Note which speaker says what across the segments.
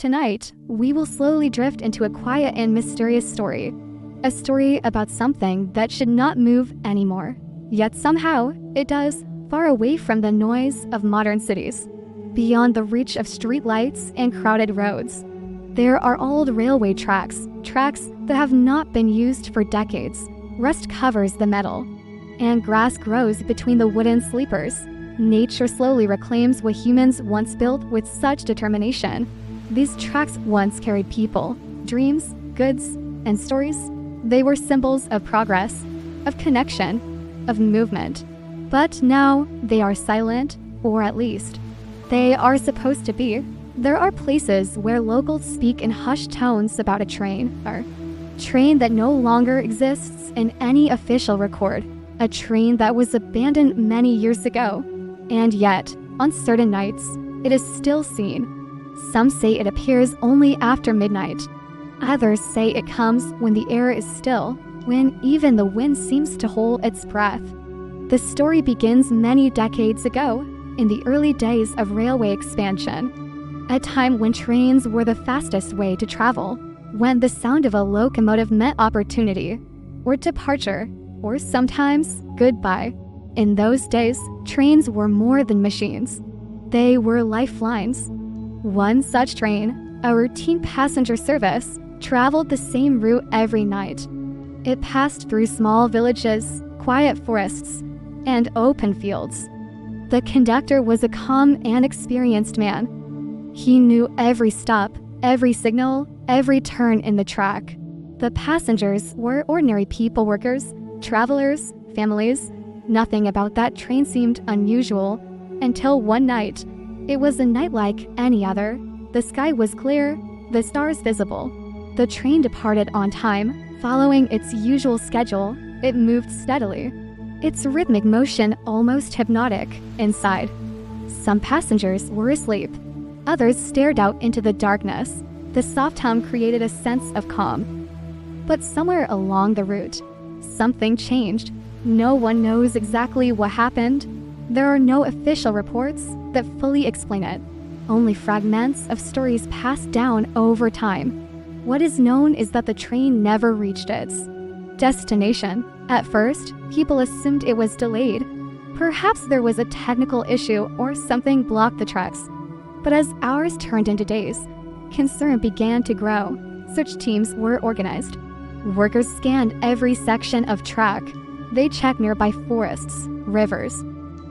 Speaker 1: Tonight, we will slowly drift into a quiet and mysterious story. A story about something that should not move anymore. Yet somehow, it does, far away from the noise of modern cities. Beyond the reach of streetlights and crowded roads, there are old railway tracks that have not been used for decades. Rust covers the metal, and grass grows between the wooden sleepers. Nature slowly reclaims what humans once built with such determination. These tracks once carried people, dreams, goods, and stories. They were symbols of progress, of connection, of movement. But now they are silent, or at least, they are supposed to be. There are places where locals speak in hushed tones about a train that no longer exists in any official record. A train that was abandoned many years ago. And yet, on certain nights, it is still seen. Some say it appears only after midnight. Others say it comes when the air is still, when even the wind seems to hold its breath. The story begins many decades ago, in the early days of railway expansion, a time when trains were the fastest way to travel, when the sound of a locomotive meant opportunity, or departure, or sometimes goodbye. In those days, trains were more than machines. They were lifelines. One such train, a routine passenger service, traveled the same route every night. It passed through small villages, quiet forests, and open fields. The conductor was a calm and experienced man. He knew every stop, every signal, every turn in the track. The passengers were ordinary people workers, travelers, families. Nothing about that train seemed unusual until one night. It was a night like any other. The sky was clear, the stars visible. The train departed on time, following its usual schedule. It moved steadily, its rhythmic motion almost hypnotic. Inside, some passengers were asleep. Others stared out into the darkness. The soft hum created a sense of calm. But somewhere along the route, something changed. No one knows exactly what happened. There are no official reports that fully explain it. Only fragments of stories passed down over time. What is known is that the train never reached its destination. At first, people assumed it was delayed. Perhaps there was a technical issue or something blocked the tracks. But as hours turned into days, concern began to grow. Search teams were organized. Workers scanned every section of track. They checked nearby forests, rivers,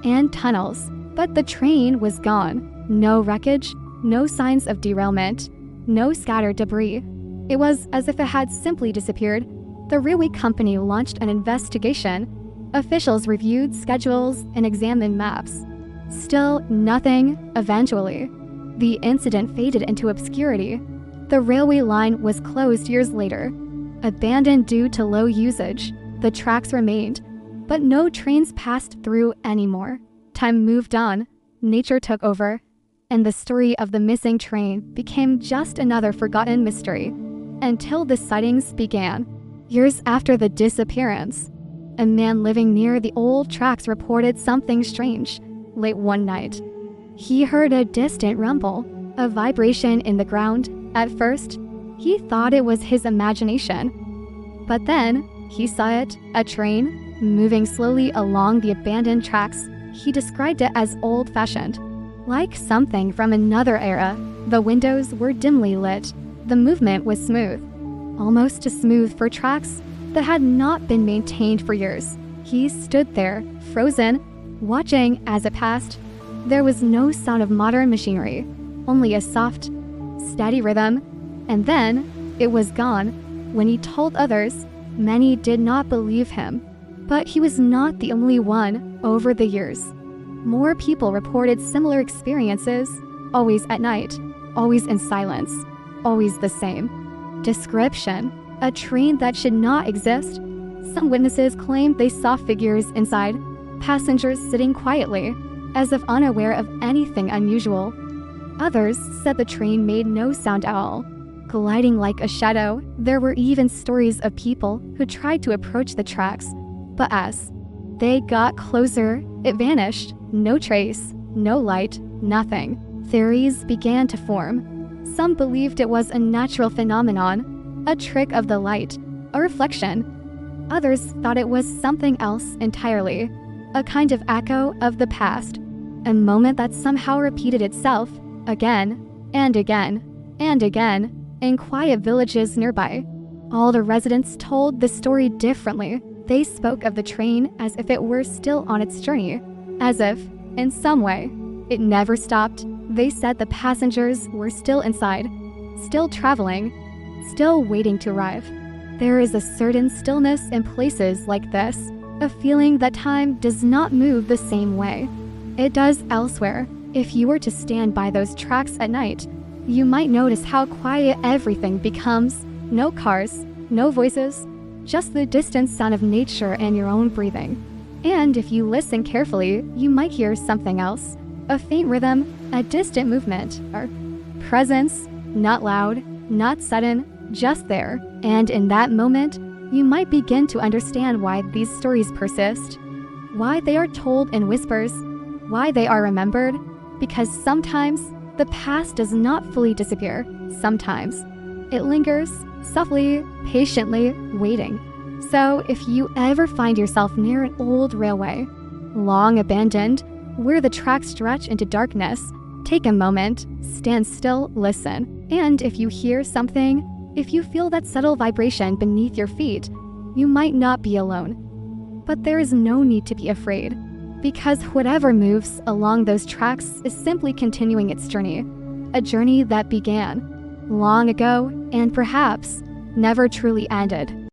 Speaker 1: and tunnels, but the train was gone. No wreckage, no signs of derailment, no scattered debris. It was as if it had simply disappeared. The railway company launched an investigation. Officials reviewed schedules and examined maps. Still nothing. Eventually, the incident faded into obscurity. The railway line was closed years later, abandoned due to low usage. The tracks remained, but no trains passed through anymore. Time moved on, nature took over, and the story of the missing train became just another forgotten mystery, until the sightings began. Years after the disappearance, a man living near the old tracks reported something strange. Late one night, he heard a distant rumble, a vibration in the ground. At first, he thought it was his imagination, but then he saw it, a train, moving slowly along the abandoned tracks. He described it as old-fashioned, like something from another era. The windows were dimly lit. The movement was smooth, almost too smooth for tracks that had not been maintained for years. He stood there, frozen, watching as it passed. There was no sound of modern machinery, only a soft, steady rhythm, and then it was gone. When he told others, many did not believe him, but he was not the only one. Over the years, more people reported similar experiences, always at night, always in silence, always the same description. A train that should not exist. Some witnesses claimed they saw figures inside, passengers sitting quietly, as if unaware of anything unusual. Others said the train made no sound at all, gliding like a shadow. There were even stories of people who tried to approach the tracks, but as they got closer, it vanished. No trace, no light, nothing. Theories began to form. Some believed it was a natural phenomenon, a trick of the light, a reflection. Others thought it was something else entirely, a kind of echo of the past, a moment that somehow repeated itself again and again and again in quiet villages nearby. All the residents told the story differently. They spoke of the train as if it were still on its journey, as if, in some way, it never stopped. They said the passengers were still inside, still traveling, still waiting to arrive. There is a certain stillness in places like this, a feeling that time does not move the same way it does elsewhere. If you were to stand by those tracks at night, you might notice how quiet everything becomes. No cars, no voices, just the distant sound of nature and your own breathing. And if you listen carefully, you might hear something else, a faint rhythm, a distant movement, or presence, not loud, not sudden, just there. And in that moment, you might begin to understand why these stories persist, why they are told in whispers, why they are remembered, because sometimes the past does not fully disappear. Sometimes it lingers, softly, patiently, waiting. So if you ever find yourself near an old railway, long abandoned, where the tracks stretch into darkness, take a moment, stand still, listen. And if you hear something, if you feel that subtle vibration beneath your feet, you might not be alone. But there is no need to be afraid, because whatever moves along those tracks is simply continuing its journey, a journey that began long ago and perhaps never truly ended.